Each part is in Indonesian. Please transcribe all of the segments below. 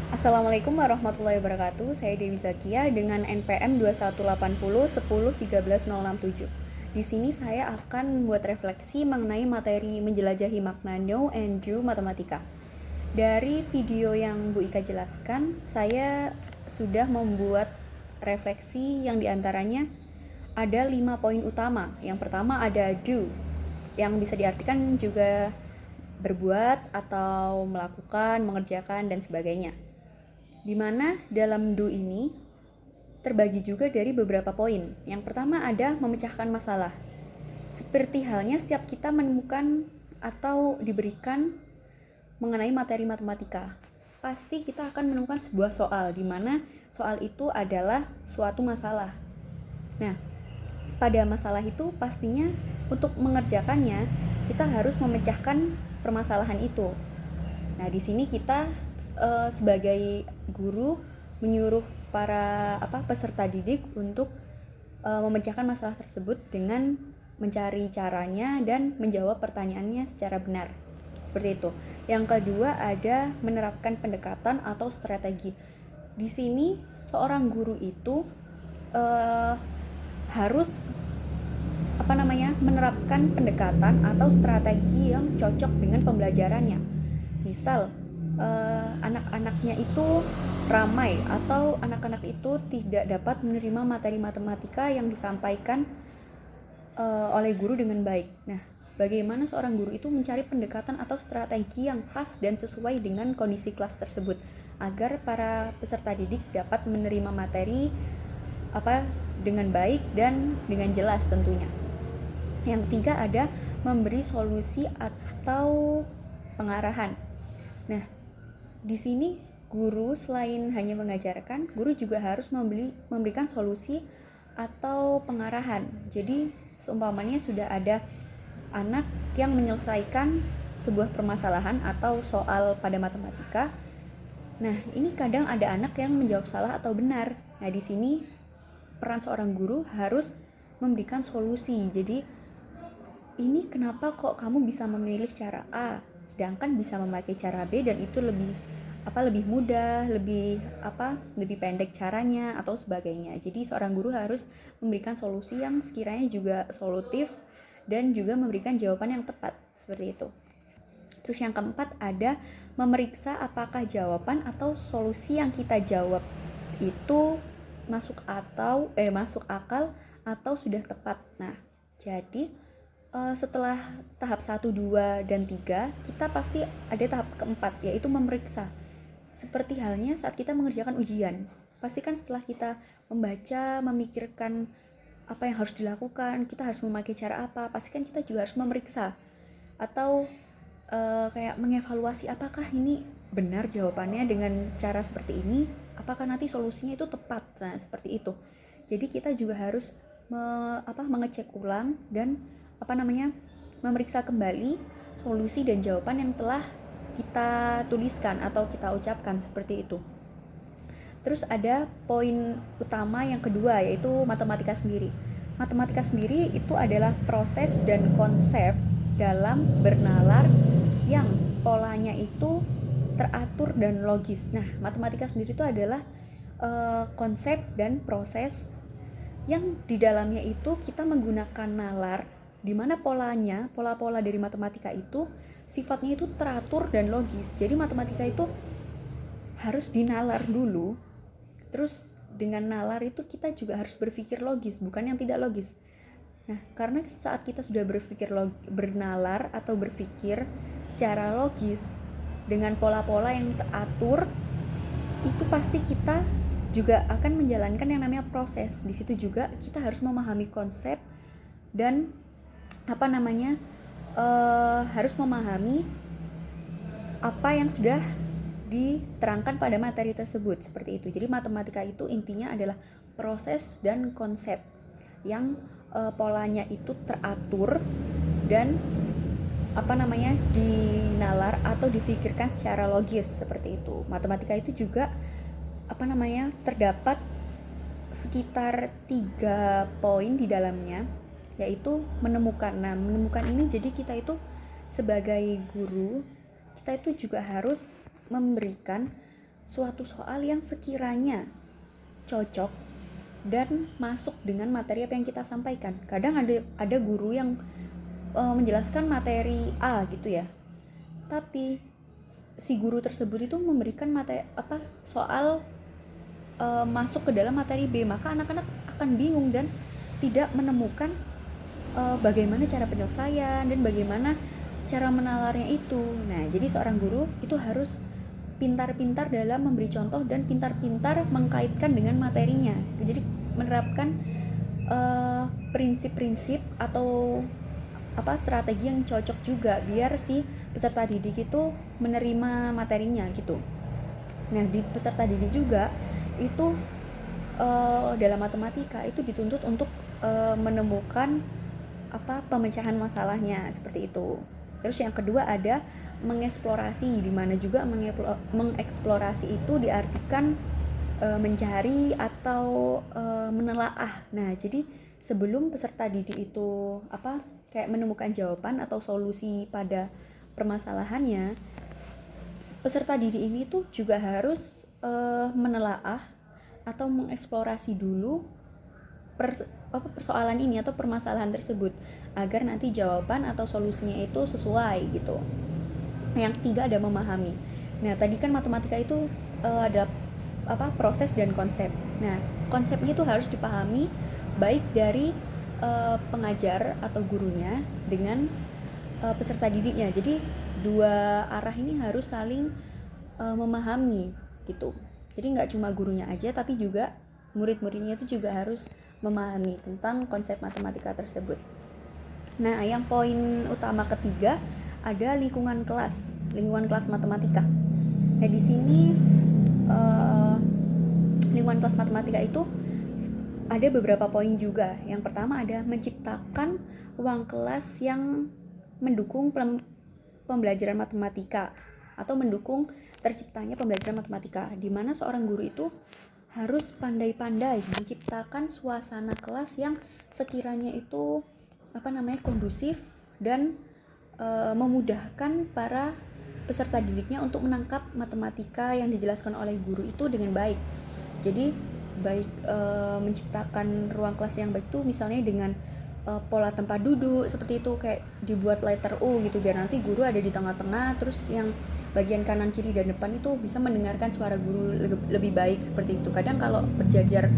Assalamualaikum warahmatullahi wabarakatuh. Saya Dewi Zakia dengan NPM 2180 10 13 067. Di sini saya akan membuat refleksi mengenai materi menjelajahi makna know and do matematika. Dari video yang Bu Ika jelaskan, saya sudah membuat refleksi yang diantaranya ada 5 poin utama. Yang pertama ada do, yang bisa diartikan juga berbuat atau melakukan, mengerjakan, dan sebagainya. Di mana dalam do ini terbagi juga dari beberapa poin. Yang pertama ada memecahkan masalah. Seperti halnya setiap kita menemukan atau diberikan mengenai materi matematika, pasti kita akan menemukan sebuah soal di mana soal itu adalah suatu masalah. Nah, pada masalah itu pastinya untuk mengerjakannya kita harus memecahkan permasalahan itu. Nah, di sini kita sebagai guru menyuruh para peserta didik untuk memecahkan masalah tersebut dengan mencari caranya dan menjawab pertanyaannya secara benar. Seperti itu. Yang kedua ada menerapkan pendekatan atau strategi. Di sini seorang guru itu harus menerapkan pendekatan atau strategi yang cocok dengan pembelajarannya. Misal anak-anaknya itu ramai atau anak-anak itu tidak dapat menerima materi matematika yang disampaikan oleh guru dengan baik. Nah, bagaimana seorang guru itu mencari pendekatan atau strategi yang pas dan sesuai dengan kondisi kelas tersebut agar para peserta didik dapat menerima materi dengan baik dan dengan jelas tentunya. Yang ketiga ada memberi solusi atau pengarahan. Nah, di sini guru selain hanya mengajarkan, guru juga harus memberikan solusi atau pengarahan. Jadi, seumpamanya sudah ada anak yang menyelesaikan sebuah permasalahan atau soal pada matematika. Nah, ini kadang ada anak yang menjawab salah atau benar. Nah, di sini peran seorang guru harus memberikan solusi. Jadi, ini kenapa kok kamu bisa memilih cara A sedangkan bisa memakai cara B dan itu lebih mudah, lebih pendek caranya atau sebagainya. Jadi seorang guru harus memberikan solusi yang sekiranya juga solutif dan juga memberikan jawaban yang tepat, seperti itu. Terus yang keempat ada memeriksa apakah jawaban atau solusi yang kita jawab itu masuk akal atau sudah tepat. Nah, jadi setelah tahap 1, 2, dan 3, kita pasti ada tahap keempat, yaitu memeriksa. Seperti halnya saat kita mengerjakan ujian. Pastikan setelah kita membaca, memikirkan apa yang harus dilakukan, kita harus memakai cara apa, pastikan kita juga harus memeriksa. Atau kayak mengevaluasi apakah ini benar jawabannya dengan cara seperti ini, apakah nanti solusinya itu tepat. Nah, seperti itu. Jadi kita juga harus mengecek ulang dan memeriksa kembali solusi dan jawaban yang telah kita tuliskan atau kita ucapkan, seperti itu. Terus ada poin utama yang kedua, yaitu matematika sendiri. Matematika sendiri itu adalah proses dan konsep dalam bernalar yang polanya itu teratur dan logis. Nah, matematika sendiri itu adalah konsep dan proses yang di dalamnya itu kita menggunakan nalar, di mana pola-pola dari matematika itu sifatnya itu teratur dan logis. Jadi matematika itu harus dinalar dulu, terus dengan nalar itu kita juga harus berpikir logis, bukan yang tidak logis. Nah, karena saat kita sudah bernalar atau berpikir secara logis dengan pola-pola yang teratur, itu pasti kita juga akan menjalankan yang namanya proses. Di situ juga kita harus memahami konsep dan harus memahami apa yang sudah diterangkan pada materi tersebut, seperti itu. Jadi matematika itu intinya adalah proses dan konsep yang polanya itu teratur dan dinalar atau difikirkan secara logis, seperti itu. Matematika itu juga terdapat sekitar 3 poin di dalamnya, yaitu menemukan. Nah, menemukan ini jadi kita itu sebagai guru, kita itu juga harus memberikan suatu soal yang sekiranya cocok dan masuk dengan materi apa yang kita sampaikan. Kadang ada guru yang menjelaskan materi A gitu ya, tapi si guru tersebut itu memberikan materi soal masuk ke dalam materi B, maka anak-anak akan bingung dan tidak menemukan bagaimana cara penyelesaian dan bagaimana cara menalarnya itu. Nah, jadi seorang guru itu harus pintar-pintar dalam memberi contoh dan pintar-pintar mengkaitkan dengan materinya. Jadi menerapkan prinsip-prinsip atau strategi yang cocok juga biar si peserta didik itu menerima materinya gitu. Nah, di peserta didik juga itu dalam matematika itu dituntut untuk menemukan pemecahan masalahnya seperti itu. Terus yang kedua ada mengeksplorasi, di mana juga mengeksplorasi itu diartikan mencari atau menelaah. Nah, jadi sebelum peserta didik itu kayak menemukan jawaban atau solusi pada permasalahannya, peserta didik ini tuh juga harus menelaah atau mengeksplorasi dulu persoalan ini atau permasalahan tersebut agar nanti jawaban atau solusinya itu sesuai gitu. Yang ketiga ada memahami. Nah, tadi kan matematika itu ada proses dan konsep. Nah, konsepnya itu harus dipahami baik dari pengajar atau gurunya dengan peserta didiknya. Jadi dua arah ini harus saling memahami gitu. Jadi nggak cuma gurunya aja, tapi juga murid-muridnya itu juga harus memahami tentang konsep matematika tersebut. Nah, yang poin utama ketiga ada lingkungan kelas matematika. Nah, di sini lingkungan kelas matematika itu ada beberapa poin juga. Yang pertama ada menciptakan ruang kelas yang mendukung pembelajaran matematika atau mendukung terciptanya pembelajaran matematika, di mana seorang guru itu harus pandai-pandai menciptakan suasana kelas yang sekiranya itu kondusif dan memudahkan para peserta didiknya untuk menangkap matematika yang dijelaskan oleh guru itu dengan baik. Jadi baik menciptakan ruang kelas yang baik itu misalnya dengan pola tempat duduk seperti itu, kayak dibuat letter U gitu, biar nanti guru ada di tengah-tengah, terus yang bagian kanan, kiri, dan depan itu bisa mendengarkan suara guru lebih baik seperti itu. Kadang kalau berjajar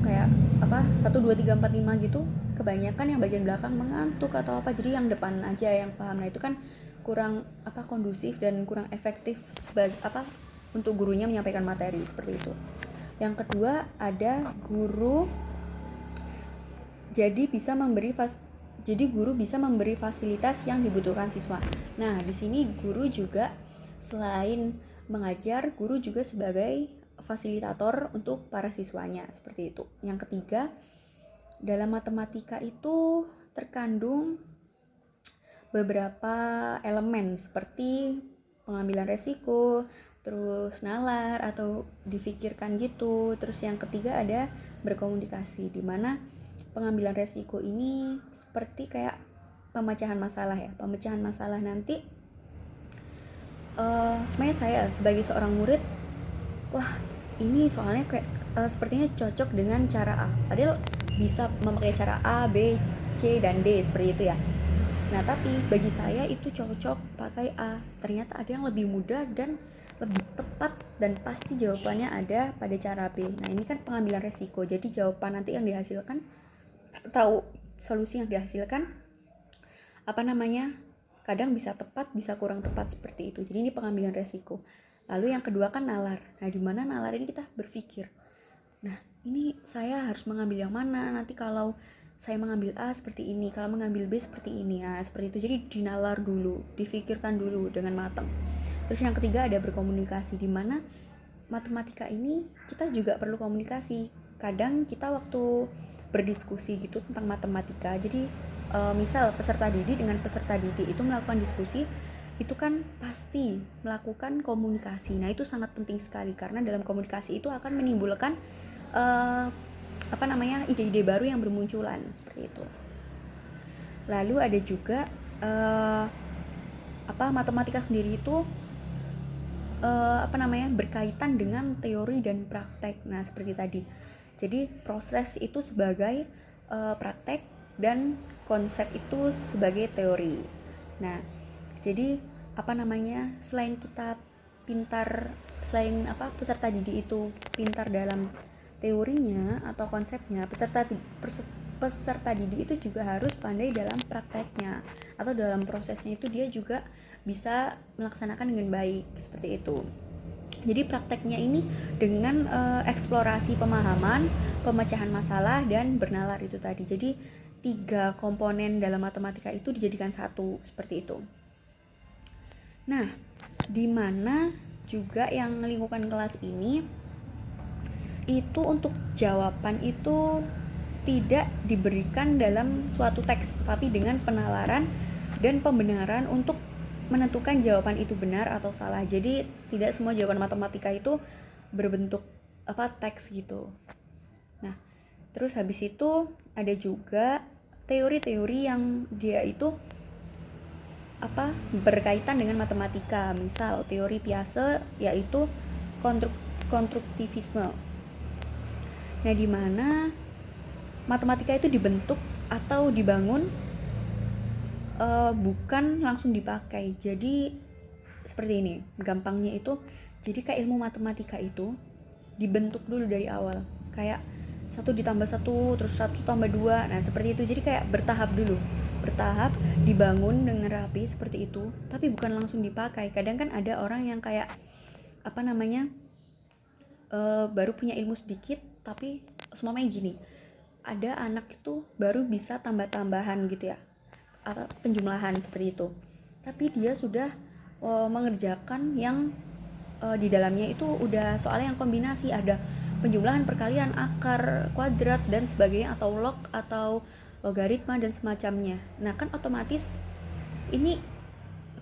kayak 1, 2, 3, 4, 5 gitu, kebanyakan yang bagian belakang mengantuk atau jadi yang depan aja yang paham. Nah, itu kan kurang kondusif dan kurang efektif untuk gurunya menyampaikan materi seperti itu. Yang kedua ada guru guru bisa memberi fasilitas yang dibutuhkan siswa. Nah, di sini guru juga selain mengajar, guru juga sebagai fasilitator untuk para siswanya seperti itu. Yang ketiga, dalam matematika itu terkandung beberapa elemen seperti pengambilan resiko, terus nalar atau difikirkan gitu. Terus yang ketiga ada berkomunikasi, di mana pengambilan resiko ini seperti kayak pemecahan masalah ya. Pemecahan masalah nanti sebenarnya saya sebagai seorang murid, wah ini soalnya kayak sepertinya cocok dengan cara A, padahal bisa memakai cara A, B, C, dan D seperti itu ya. Nah, tapi bagi saya itu cocok pakai A. Ternyata ada yang lebih mudah dan lebih tepat dan pasti jawabannya ada pada cara B. Nah, ini kan pengambilan resiko. Jadi jawaban nanti yang dihasilkan atau solusi yang dihasilkan kadang bisa tepat, bisa kurang tepat seperti itu. Jadi ini pengambilan resiko. Lalu yang kedua kan nalar. Nah, di mana nalar ini kita berpikir, nah ini saya harus mengambil yang mana, nanti kalau saya mengambil A seperti ini, kalau mengambil B seperti ini. Nah, seperti itu. Jadi dinalar dulu, difikirkan dulu dengan matang. Terus yang ketiga ada berkomunikasi, di mana matematika ini kita juga perlu komunikasi. Kadang kita waktu berdiskusi gitu tentang matematika, jadi misal peserta didik dengan peserta didik itu melakukan diskusi, itu kan pasti melakukan komunikasi. Nah, itu sangat penting sekali karena dalam komunikasi itu akan menimbulkan ide-ide baru yang bermunculan seperti itu. Lalu ada juga matematika sendiri itu berkaitan dengan teori dan praktek. Nah, seperti tadi. Jadi proses itu sebagai praktek dan konsep itu sebagai teori. Nah, jadi selain kita peserta didik itu pintar dalam teorinya atau konsepnya, peserta didik itu juga harus pandai dalam prakteknya atau dalam prosesnya itu dia juga bisa melaksanakan dengan baik, seperti itu. Jadi prakteknya ini dengan eksplorasi pemahaman, pemecahan masalah, dan bernalar itu tadi. Jadi 3 komponen dalam matematika itu dijadikan satu, seperti itu. Nah, di mana juga yang lingkungan kelas ini itu untuk jawaban itu tidak diberikan dalam suatu teks, tapi dengan penalaran dan pembenaran untuk menentukan jawaban itu benar atau salah. Jadi tidak semua jawaban matematika itu berbentuk teks gitu. Nah, terus habis itu ada juga teori-teori yang dia itu berkaitan dengan matematika. Misal teori Piaget yaitu konstruktivisme. Nah, di mana matematika itu dibentuk atau dibangun bukan langsung dipakai. Jadi seperti ini, gampangnya itu, jadi kayak ilmu matematika itu dibentuk dulu dari awal, kayak 1 ditambah 1 terus 1 tambah 2. Nah, seperti itu. Jadi kayak bertahap dulu, dibangun dengan rapi seperti itu, tapi bukan langsung dipakai. Kadang kan ada orang yang kayak baru punya ilmu sedikit, tapi semuanya gini, ada anak itu baru bisa tambah-tambahan gitu ya, atau penjumlahan seperti itu, tapi dia sudah mengerjakan yang di dalamnya itu udah soalnya yang kombinasi, ada penjumlahan, perkalian, akar, kuadrat, dan sebagainya, atau log atau logaritma dan semacamnya. Nah, kan otomatis ini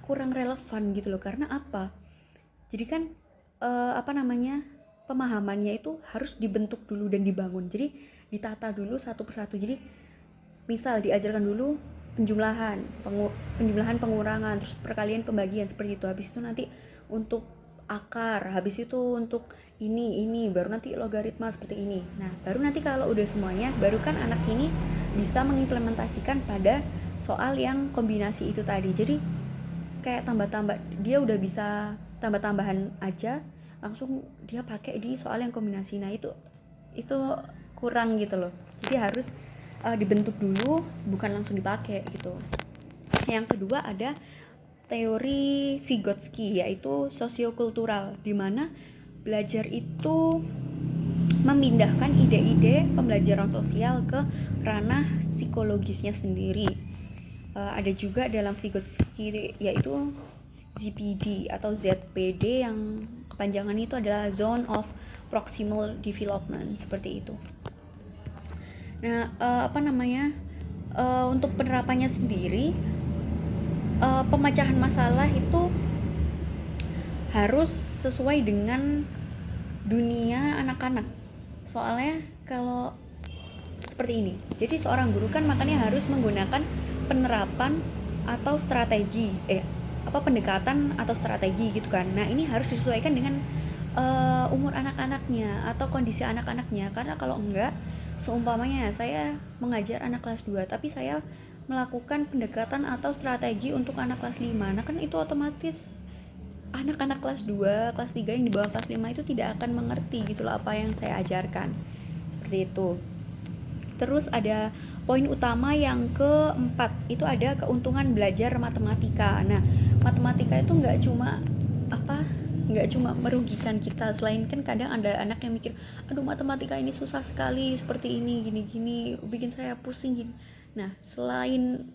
kurang relevan gitu loh. Karena apa? Jadi kan pemahamannya itu harus dibentuk dulu dan dibangun. Jadi ditata dulu satu persatu. Jadi misal diajarkan dulu penjumlahan, pengurangan, terus perkalian, pembagian, seperti itu. Habis itu nanti untuk akar, habis itu untuk ini baru nanti logaritma seperti ini. Nah, baru nanti kalau udah semuanya, baru kan anak ini bisa mengimplementasikan pada soal yang kombinasi itu tadi. Jadi kayak tambah-tambah, dia udah bisa tambah-tambahan aja langsung dia pakai di soal yang kombinasi. Nah, itu kurang gitu loh. Jadi harus dibentuk dulu, bukan langsung dipakai gitu. Yang kedua ada teori Vygotsky, yaitu sosiokultural, di mana belajar itu memindahkan ide-ide pembelajaran sosial ke ranah psikologisnya sendiri. Ada juga dalam Vygotsky yaitu ZPD atau ZPD, yang kepanjangan itu adalah Zone of Proximal Development, seperti itu. Nah, untuk penerapannya sendiri, pemecahan masalah itu harus sesuai dengan dunia anak-anak. Soalnya kalau seperti ini, jadi seorang guru kan makanya harus menggunakan penerapan atau strategi, pendekatan atau strategi gitu kan. Nah, ini harus disesuaikan dengan umur anak-anaknya atau kondisi anak-anaknya. Karena kalau enggak, seumpamanya saya mengajar anak kelas 2 tapi saya melakukan pendekatan atau strategi untuk anak kelas 5, nah kan itu otomatis anak-anak kelas 2, kelas 3 yang di bawah kelas 5 itu tidak akan mengerti gitu loh apa yang saya ajarkan. Seperti itu. Terus ada poin utama yang keempat, itu ada keuntungan belajar matematika. Nah, matematika itu nggak cuma merugikan kita, selain kan kadang ada anak yang mikir, aduh matematika ini susah sekali, seperti ini, gini-gini, bikin saya pusing gini. Nah, selain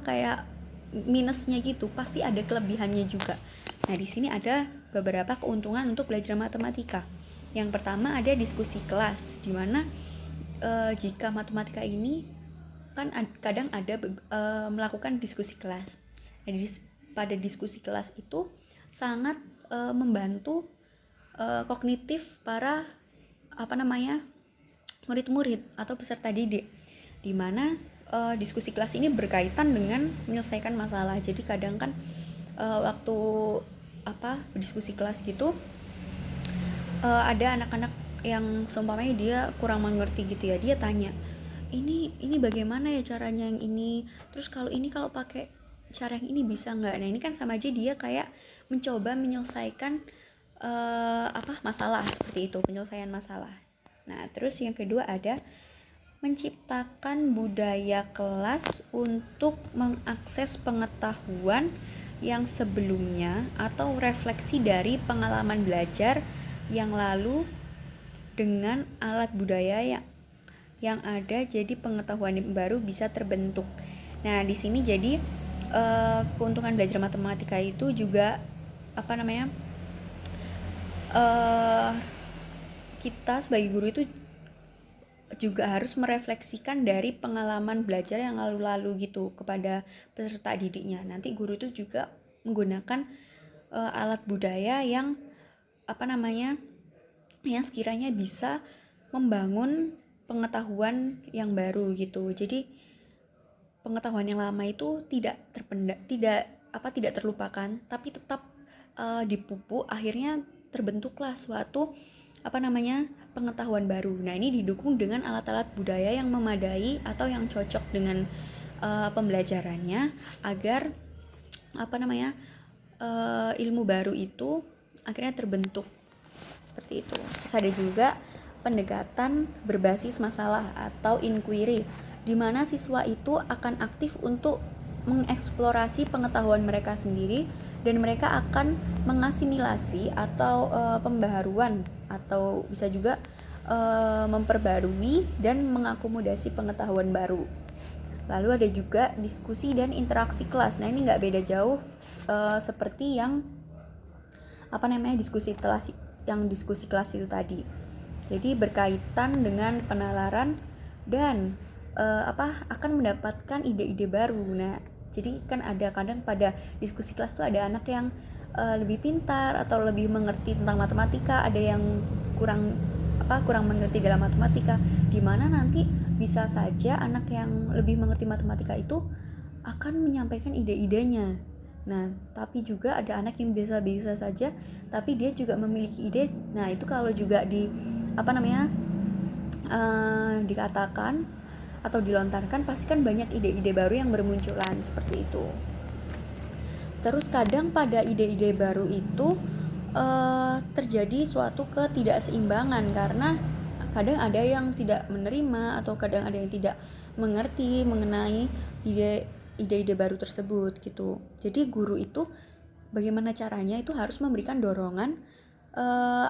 kayak minusnya gitu, pasti ada kelebihannya juga. Nah, di sini ada beberapa keuntungan untuk belajar matematika. Yang pertama ada diskusi kelas, di mana jika matematika ini kan kadang ada melakukan diskusi kelas. Nah, pada diskusi kelas itu sangat membantu kognitif para murid-murid atau peserta didik, di mana diskusi kelas ini berkaitan dengan menyelesaikan masalah. Jadi kadang kan waktu berdiskusi kelas gitu, ada anak-anak yang seumpamanya dia kurang mengerti gitu ya, dia tanya, ini bagaimana ya caranya yang ini, terus kalau pakai cara yang ini bisa nggak? Nah ini kan sama aja dia kayak mencoba menyelesaikan masalah seperti itu, penyelesaian masalah. Nah terus yang kedua ada menciptakan budaya kelas untuk mengakses pengetahuan yang sebelumnya atau refleksi dari pengalaman belajar yang lalu dengan alat budaya yang ada, jadi pengetahuan yang baru bisa terbentuk. Nah di sini jadi keuntungan belajar matematika itu juga kita sebagai guru itu juga harus merefleksikan dari pengalaman belajar yang lalu-lalu gitu kepada peserta didiknya. Nanti guru itu juga menggunakan alat budaya yang yang sekiranya bisa membangun pengetahuan yang baru gitu. Jadi pengetahuan yang lama itu tidak terlupakan, tapi tetap dipupuk, akhirnya terbentuklah suatu pengetahuan baru. Nah ini didukung dengan alat-alat budaya yang memadai atau yang cocok dengan pembelajarannya, agar ilmu baru itu akhirnya terbentuk seperti itu. Terus ada juga pendekatan berbasis masalah atau inquiry, di mana siswa itu akan aktif untuk mengeksplorasi pengetahuan mereka sendiri, dan mereka akan mengasimilasi atau pembaharuan, atau bisa juga memperbarui dan mengakomodasi pengetahuan baru. Lalu ada juga diskusi dan interaksi kelas. Nah ini nggak beda jauh seperti yang diskusi kelas itu tadi. Jadi berkaitan dengan penalaran dan akan mendapatkan ide-ide baru. Nah jadi kan ada kadang pada diskusi kelas tuh ada anak yang lebih pintar atau lebih mengerti tentang matematika, ada yang kurang mengerti dalam matematika, dimana nanti bisa saja anak yang lebih mengerti matematika itu akan menyampaikan ide-idenya. Nah tapi juga ada anak yang biasa-biasa saja tapi dia juga memiliki ide. Nah itu kalau juga dikatakan atau dilontarkan, pasti kan banyak ide-ide baru yang bermunculan seperti itu. Terus kadang pada ide-ide baru itu terjadi suatu ketidakseimbangan, karena kadang ada yang tidak menerima atau kadang ada yang tidak mengerti mengenai ide-ide baru tersebut gitu. Jadi guru itu bagaimana caranya itu harus memberikan dorongan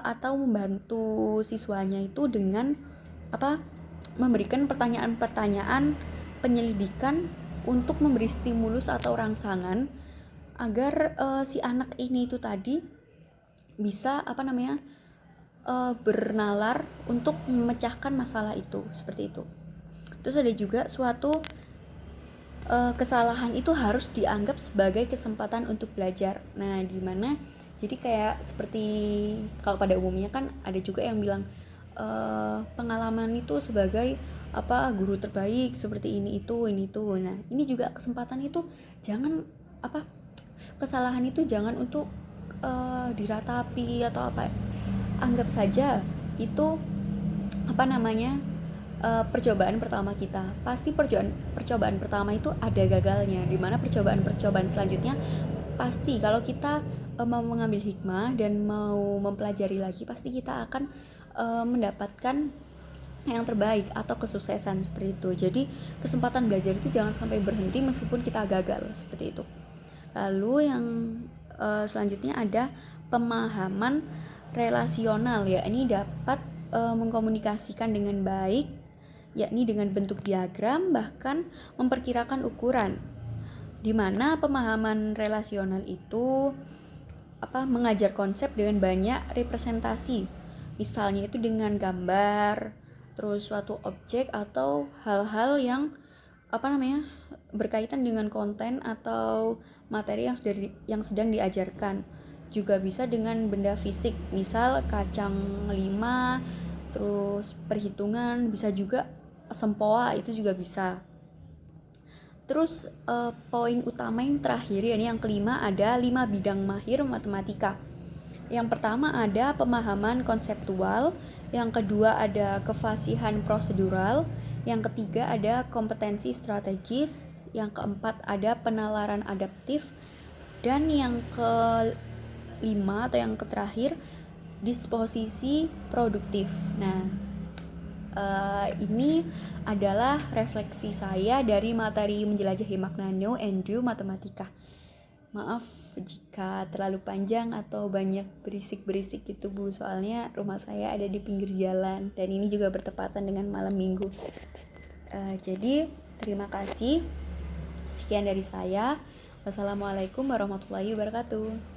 atau membantu siswanya itu dengan memberikan pertanyaan-pertanyaan penyelidikan untuk memberi stimulus atau rangsangan agar si anak ini itu tadi bisa bernalar untuk memecahkan masalah itu, seperti itu. Terus ada juga suatu kesalahan itu harus dianggap sebagai kesempatan untuk belajar. Nah dimana jadi kayak seperti kalau pada umumnya kan ada juga yang bilang pengalaman itu sebagai guru terbaik seperti ini itu. Nah ini juga kesempatan itu jangan kesalahan itu jangan untuk diratapi atau anggap saja itu percobaan pertama kita. Pasti percobaan pertama itu ada gagalnya, dimana percobaan selanjutnya pasti kalau kita mau mengambil hikmah dan mau mempelajari lagi, pasti kita akan mendapatkan yang terbaik atau kesuksesan seperti itu. Jadi kesempatan belajar itu jangan sampai berhenti meskipun kita gagal, seperti itu. Lalu yang selanjutnya ada pemahaman relasional, ya ini dapat mengkomunikasikan dengan baik, yakni dengan bentuk diagram, bahkan memperkirakan ukuran, di mana pemahaman relasional itu mengajar konsep dengan banyak representasi, misalnya itu dengan gambar, terus suatu objek atau hal-hal yang berkaitan dengan konten atau materi yang sedang diajarkan. Juga bisa dengan benda fisik, misal kacang 5, terus perhitungan, bisa juga sempoa, itu juga bisa. Terus poin utama yang terakhir, yakni yang kelima, ada 5 bidang mahir matematika. Yang pertama ada pemahaman konseptual, yang kedua ada kefasihan prosedural, yang ketiga ada kompetensi strategis, yang keempat ada penalaran adaptif, dan yang kelima atau yang terakhir disposisi produktif. Nah, ini adalah refleksi saya dari materi menjelajahi makna know and do matematika. Maaf jika terlalu panjang atau banyak berisik-berisik gitu Bu, soalnya rumah saya ada di pinggir jalan dan ini juga bertepatan dengan malam minggu. Jadi terima kasih, sekian dari saya. Wassalamualaikum warahmatullahi wabarakatuh.